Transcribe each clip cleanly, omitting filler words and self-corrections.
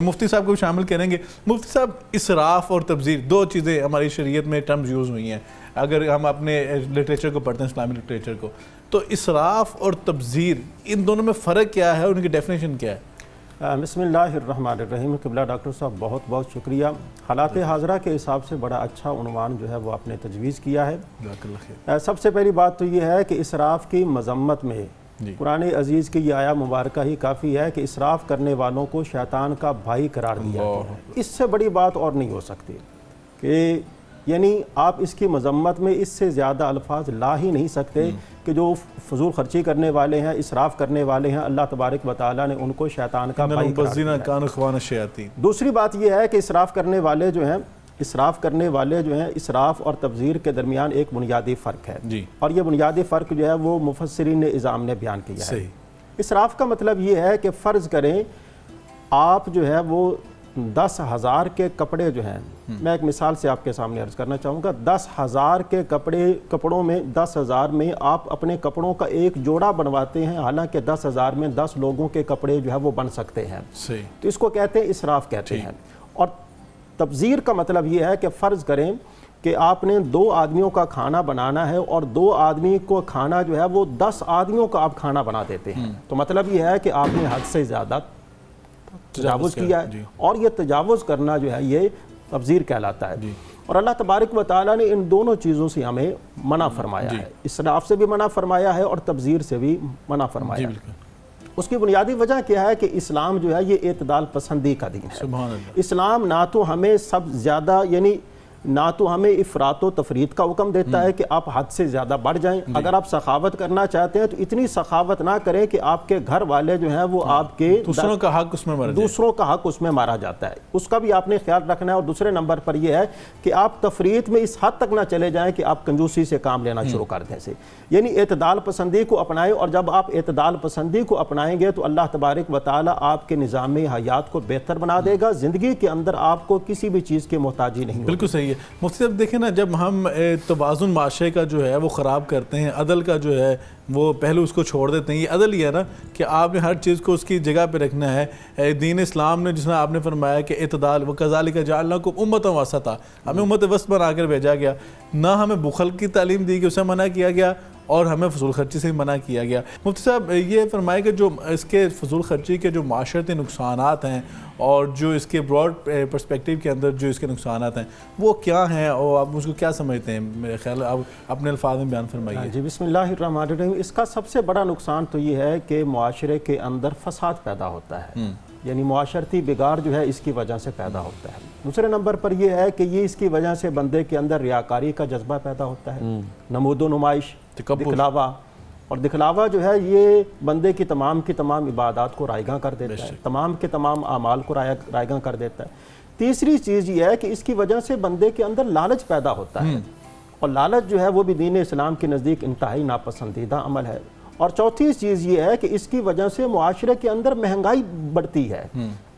مفتی صاحب کو بھی شامل کریں گے۔ مفتی صاحب، اسراف اور تبذیر دو چیزیں ہماری شریعت میں ٹرمز یوز ہوئی ہیں۔ اگر ہم اپنے لٹریچر کو پڑھتے ہیں، اسلامی لٹریچر کو، تو اسراف اور تبذیر ان دونوں میں فرق کیا ہے، ان کی ڈیفینیشن کیا ہے؟ بسم اللہ الرحمن الرحیم۔ قبلہ ڈاکٹر صاحب بہت بہت شکریہ۔ حالات حاضرہ کے حساب سے بڑا اچھا عنوان جو ہے وہ آپ نے تجویز کیا ہے۔ جزاک اللہ خیر۔ سب سے پہلی بات تو یہ ہے کہ اسراف کی مذمت میں قرآن عزیز کی یہ آیہ مبارکہ ہی کافی ہے کہ اسراف کرنے والوں کو شیطان کا بھائی قرار دیا گیا ہے۔ اس سے بڑی بات اور نہیں ہو سکتی کہ یعنی آپ اس کی مذمت میں اس سے زیادہ الفاظ لا ہی نہیں سکتے کہ جو فضول خرچی کرنے والے ہیں، اسراف کرنے والے ہیں، اللہ تبارک و تعالیٰ نے ان کو شیطان کا بھائی قرار دیا ہے۔ دوسری بات یہ ہے کہ اسراف کرنے والے جو ہیں اسراف اور تبذیر کے درمیان ایک بنیادی فرق ہے، اور یہ بنیادی فرق جو ہے وہ مفسرین اعظام نے بیان کیا ہے۔ اسراف کا مطلب یہ ہے کہ فرض کریں آپ جو ہے وہ 10,000 کے کپڑے جو ہیں، میں ایک مثال سے آپ کے سامنے عرض کرنا چاہوں گا، 10,000 کے کپڑوں میں 10,000 میں آپ اپنے کپڑوں کا ایک جوڑا بنواتے ہیں، حالانکہ 10,000 میں 10 لوگوں کے کپڑے جو ہے وہ بن سکتے ہیں، تو اس کو کہتے ہیں اسراف کہتے ہیں۔ اور تبذیر کا مطلب یہ ہے کہ فرض کریں کہ آپ نے 2 آدمیوں کا کھانا بنانا ہے اور 2 آدمی کو کھانا جو ہے وہ 10 آدمیوں کا آپ کھانا بنا دیتے ہیں، تو مطلب یہ ہے کہ آپ نے حد سے زیادہ تجاوز کیا ہے، اور یہ تجاوز کرنا جو ہے یہ تبذیر کہلاتا ہے۔ اور اللہ تبارک و تعالیٰ نے ان دونوں چیزوں سے ہمیں منع فرمایا ہے، اسراف سے بھی منع فرمایا ہے اور تبذیر سے بھی منع فرمایا ہے۔ اس کی بنیادی وجہ کیا ہے کہ اسلام جو ہے یہ اعتدال پسندی کا دین ہے۔ اسلام نہ تو ہمیں سب زیادہ یعنی نہ تو ہمیں افراط و تفریط کا حکم دیتا ہے کہ آپ حد سے زیادہ بڑھ جائیں، اگر آپ سخاوت کرنا چاہتے ہیں تو اتنی سخاوت نہ کریں کہ آپ کے گھر والے جو ہیں وہ آپ کے دوسروں کا حق اس میں مارا جاتا ہے، اس کا بھی آپ نے خیال رکھنا ہے۔ اور دوسرے نمبر پر یہ ہے کہ آپ تفریط میں اس حد تک نہ چلے جائیں کہ آپ کنجوسی سے کام لینا شروع کر دیں سے، یعنی اعتدال پسندی کو اپنائیں، اور جب آپ اعتدال پسندی کو اپنائیں گے تو اللہ تبارک و تعالیٰ آپ کے نظام حیات کو بہتر بنا دے گا، زندگی کے اندر آپ کو کسی بھی چیز کی محتاجی نہیں ہوگی۔ بالکل صحیح ہے مفتی صاحب۔ دیکھیں نا، جب ہم توازن معاشرے کا جو ہے وہ خراب کرتے ہیں، عدل کا جو ہے وہ پہلو اس کو چھوڑ دیتے ہیں، یہ عدل ہی ہے نا کہ آپ نے ہر چیز کو اس کی جگہ پہ رکھنا ہے۔ دین اسلام نے جس میں آپ نے فرمایا کہ اعتدال وَكَذَلِكَ جَعَلْنَاكُمْ أُمَّةً وَسَطًا، ہمیں امت وسط بنا کر بھیجا گیا، نہ ہمیں بخل کی تعلیم دی گئی، اسے منع کیا گیا، اور ہمیں فضول خرچی سے منع کیا گیا۔ مفتی صاحب یہ فرمائے کہ جو اس کے فضول خرچی کے جو معاشرتی نقصانات ہیں اور جو اس کے براڈ پرسپیکٹیو کے اندر جو اس کے نقصانات ہیں وہ کیا ہیں، اور آپ اس کو کیا سمجھتے ہیں؟ میرے خیال آپ اپنے الفاظ میں بیان فرمائیے۔ جی بسم اللہ الرحمن الرحیم۔ اس کا سب سے بڑا نقصان تو یہ ہے کہ معاشرے کے اندر فساد پیدا ہوتا ہے، یعنی معاشرتی بگاڑ جو ہے اس کی وجہ سے پیدا ہوتا ہے۔ دوسرے نمبر پر یہ ہے کہ یہ اس کی وجہ سے بندے کے اندر ریاکاری کا جذبہ پیدا ہوتا ہے، نمود و نمائش، دکھلاوا، اور دکھلاوا جو ہے یہ بندے کی تمام عبادات کو رائیگاں کر دیتا ہے، تمام کے تمام اعمال کو رائیگاں کر دیتا ہے۔ تیسری چیز یہ ہے کہ اس کی وجہ سے بندے کے اندر لالچ پیدا ہوتا ہے، اور لالچ جو ہے وہ بھی دین اسلام کے نزدیک انتہائی ناپسندیدہ عمل ہے۔ اور چوتھی چیز یہ ہے کہ اس کی وجہ سے معاشرے کے اندر مہنگائی بڑھتی ہے۔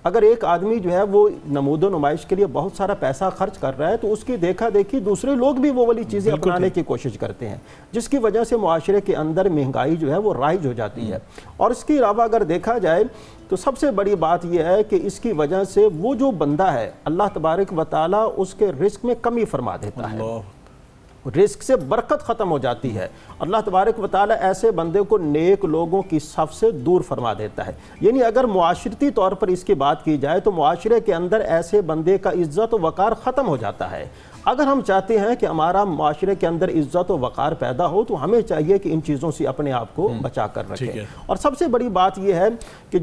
اگر ایک آدمی جو ہے وہ نمود و نمائش کے لیے بہت سارا پیسہ خرچ کر رہا ہے تو اس کی دیکھا دیکھی دوسرے لوگ بھی وہ والی چیزیں اپنانے کی کوشش کرتے ہیں، جس کی وجہ سے معاشرے کے اندر مہنگائی جو ہے وہ رائج ہو جاتی ہے۔ اور اس کے علاوہ اگر دیکھا جائے تو سب سے بڑی بات یہ ہے کہ اس کی وجہ سے وہ جو بندہ ہے اللہ تبارک و تعالیٰ اس کے رزق میں کمی فرما دیتا ہے، رزق سے برکت ختم ہو جاتی ہے۔ اللہ تبارک و تعالیٰ ایسے بندے کو نیک لوگوں کی صف سے دور فرما دیتا ہے۔ یعنی اگر معاشرتی طور پر اس کی بات کی جائے تو معاشرے کے اندر ایسے بندے کا عزت و وقار ختم ہو جاتا ہے۔ اگر ہم چاہتے ہیں کہ ہمارا معاشرے کے اندر عزت و وقار پیدا ہو تو ہمیں چاہیے کہ ان چیزوں سے اپنے آپ کو بچا کر رکھیں۔ اور سب سے بڑی بات یہ ہے کہ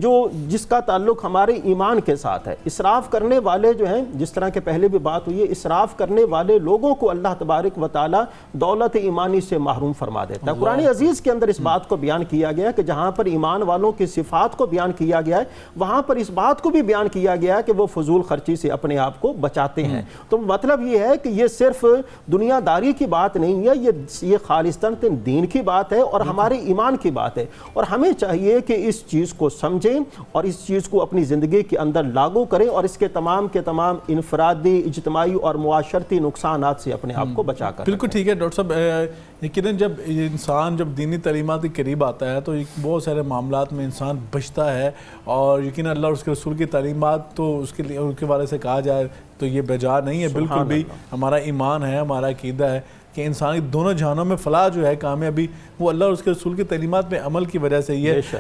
جس کا تعلق ہمارے ایمان کے ساتھ ہے، اسراف کرنے والے جو ہیں، جس طرح کے پہلے بھی بات ہوئی ہے، اسراف کرنے والے لوگوں کو اللہ تبارک و تعالیٰ دولت ایمانی سے محروم فرما دیتا ہے۔ قرآن عزیز کے اندر اس بات کو بیان کیا گیا کہ جہاں پر ایمان والوں کی صفات کو بیان کیا گیا ہے وہاں پر اس بات کو بھی بیان کیا گیا ہے کہ وہ فضول خرچی سے اپنے آپ کو بچاتے ہیں۔ تو مطلب یہ ہے کہ کہ یہ صرف دنیا داری کی بات نہیں ہے، یہ خالصتاً دین کی بات ہے اور ہمارے ایمان کی بات ہے، اور ہمیں چاہیے کہ اس چیز کو سمجھیں اور اس چیز کو اپنی زندگی کے اندر لاگو کریں اور اس کے تمام انفرادی، اجتماعی اور معاشرتی نقصانات سے اپنے آپ کو بچا کر بالکل ٹھیک ہے ڈاکٹر صاحب، یقیناً جب انسان جب دینی تعلیمات کے قریب آتا ہے تو بہت سارے معاملات میں انسان بچتا ہے، اور یقیناً اللہ اور اس کے رسول کی تعلیمات تو اس کے بارے سے کہا جائے تو یہ بیجا نہیں ہے، بالکل بھی ہمارا ایمان ہے، ہمارا عقیدہ ہے کہ انسان دونوں جہانوں میں فلاح جو ہے، کامیابی، وہ اللہ اور اس کے رسول کی تعلیمات میں عمل کی وجہ سے ہی ہے۔